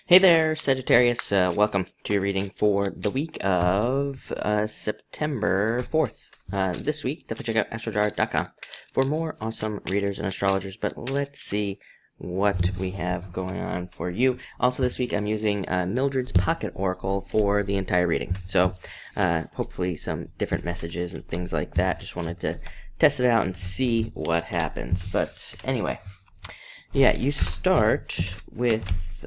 Hey there, Sagittarius. Welcome to your reading for the week of September 4th. This week, definitely check out astrojar.com for more awesome readers and astrologers. But let's see what we have going on for you. Also, this week, I'm using Mildred's Pocket Oracle for the entire reading. So, hopefully, some different messages and things like that. Just wanted to test it out and see what happens. But anyway, yeah, you start with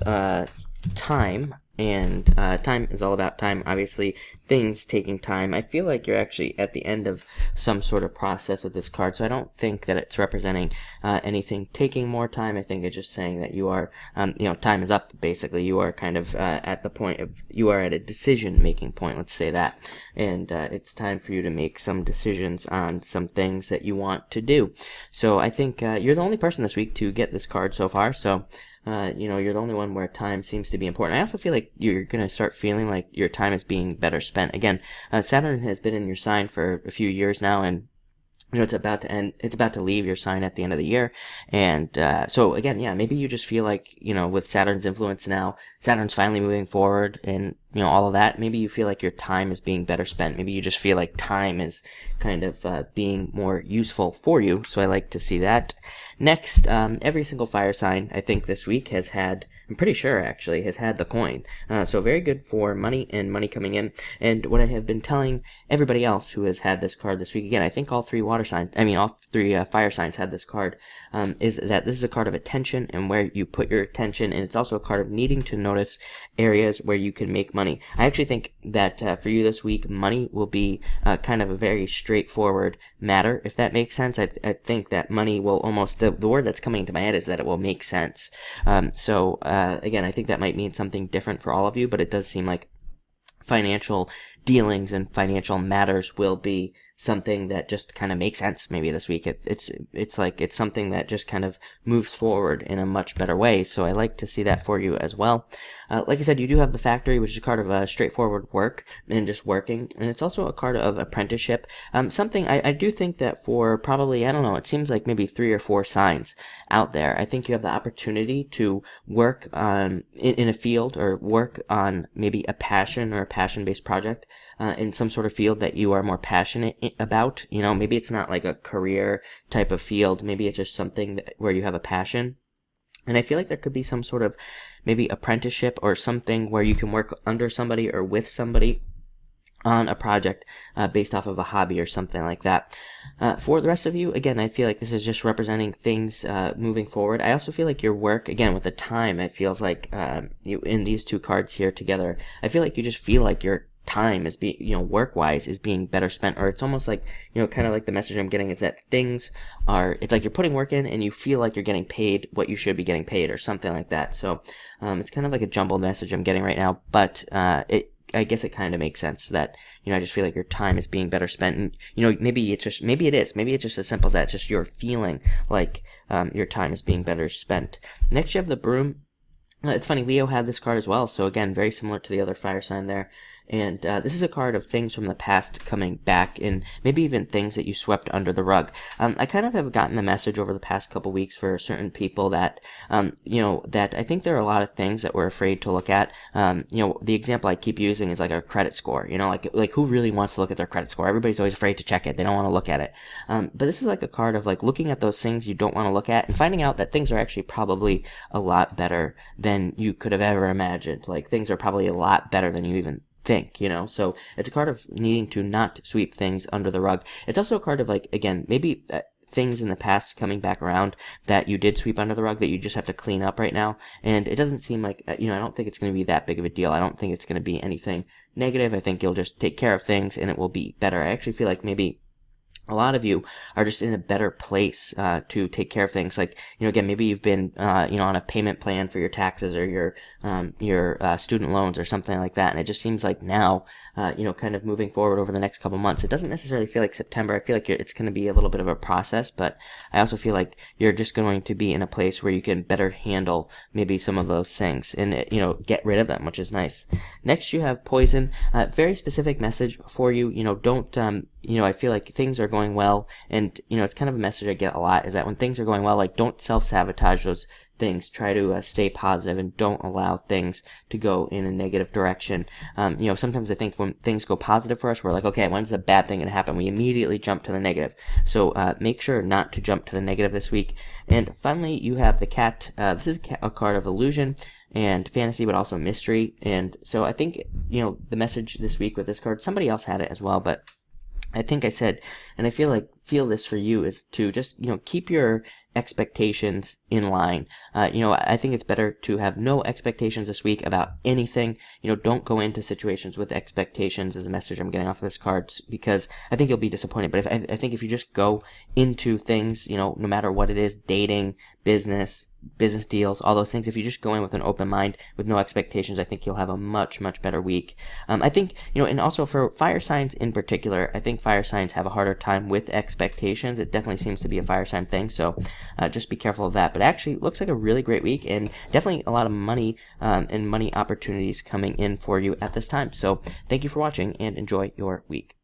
time, and time is all about time. Obviously, things taking time. I feel like you're actually at the end of some sort of process with this card, so I don't think that it's representing anything taking more time. I think it's just saying that you are, time is up, basically. You are kind of at the point of, you are at a decision-making point, let's say that, and it's time for you to make some decisions on some things that you want to do. So I think you're the only person this week to get this card so far, so you're the only one where time seems to be important. I also feel like you're going to start feeling like your time is being better spent. Again, Saturn has been in your sign for a few years now, and it's about to end. It's about to leave your sign at the end of the year. And so again, yeah, maybe you just feel like, with Saturn's influence now, Saturn's finally moving forward and, all of that. Maybe you feel like your time is being better spent. Maybe you just feel like time is kind of being more useful for you. So I like to see that. Next, every single fire sign, I think this week has had, I'm pretty sure actually, has had the coin. So very good for money and money coming in. And what I have been telling everybody else who has had this card this week, again, I think all three fire signs had this card, is that this is a card of attention and where you put your attention. And it's also a card of needing to notice areas where you can make money. I actually think that for you this week, money will be kind of a very straightforward matter, if that makes sense. I think that money will almost, the word that's coming into my head is that it will make sense. Again, I think that might mean something different for all of you, but it does seem like financial dealings and financial matters will be something that just kind of makes sense maybe this week. It's like it's something that just kind of moves forward in a much better way, so I like to see that for you as well. Like I said, you do have the Factory, which is a card of straightforward work and just working, and it's also a card of apprenticeship. Something I do think that for probably, I don't know, it seems like maybe 3 or 4 signs out there, I think you have the opportunity to work on in a field or work on maybe a passion or a passion-based project in some sort of field that you are more passionate about. Maybe it's not like a career type of field. Maybe it's just something where you have a passion. And I feel like there could be some sort of maybe apprenticeship or something where you can work under somebody or with somebody on a project based off of a hobby or something like that. For the rest of you, again, I feel like this is just representing things moving forward. I also feel like your work, again, with the time, it feels like you in these two cards here together, I feel like you just feel like your time is work-wise is being better spent, or it's almost like, kind of like the message I'm getting is that it's like you're putting work in and you feel like you're getting paid what you should be getting paid or something like that. So it's kind of like a jumbled message I'm getting right now, but I guess it kind of makes sense that, I just feel like your time is being better spent. And, maybe it's just as simple as that. It's just you're feeling like your time is being better spent. Next, you have the Broom. It's funny, Leo had this card as well. So again, very similar to the other fire sign there. And this is a card of things from the past coming back, and maybe even things that you swept under the rug. I kind of have gotten the message over the past couple weeks for certain people that, that I think there are a lot of things that we're afraid to look at. The example I keep using is like our credit score. Like who really wants to look at their credit score? Everybody's always afraid to check it. They don't want to look at it. But this is like a card of like looking at those things you don't want to look at and finding out that things are actually probably a lot better than you could have ever imagined. Like things are probably a lot better than you even think, so it's a card of needing to not sweep things under the rug. It's also a card of like, again, maybe things in the past coming back around that you did sweep under the rug that you just have to clean up right now. And it doesn't seem like, I don't think it's going to be that big of a deal. I don't think it's going to be anything negative. I think you'll just take care of things and it will be better. I actually feel like maybe a lot of you are just in a better place to take care of things. Like, again, maybe you've been, on a payment plan for your taxes or your student loans or something like that. And it just seems like now, kind of moving forward over the next couple months, it doesn't necessarily feel like September. I feel like it's going to be a little bit of a process, but I also feel like you're just going to be in a place where you can better handle maybe some of those things and, get rid of them, which is nice. Next, you have Poison. Very specific message for you. Don't I feel like things are going well, and it's kind of a message I get a lot, is that when things are going well, like, don't self-sabotage those things. Try to stay positive and don't allow things to go in a negative direction. Sometimes I think when things go positive for us, we're like, okay, when's the bad thing going to happen? We immediately jump to the negative. So make sure not to jump to the negative this week. And finally, you have the cat. This is a card of illusion and fantasy, but also mystery. And so I think, the message this week with this card, somebody else had it as well, but I think I said, and I feel this for you, is to just, keep your expectations in line. I think it's better to have no expectations this week about anything. Don't go into situations with expectations, is a message I'm getting off of this card, because I think you'll be disappointed. But I think if you just go into things, no matter what it is, dating, business deals, all those things, if you just go in with an open mind, with no expectations, I think you'll have a much, much better week. I think, and also for fire signs in particular, I think fire signs have a harder time with expectations. It definitely seems to be a fire sign thing, so just be careful of that. But actually, it looks like a really great week, and definitely a lot of money and money opportunities coming in for you at this time. So thank you for watching, and enjoy your week.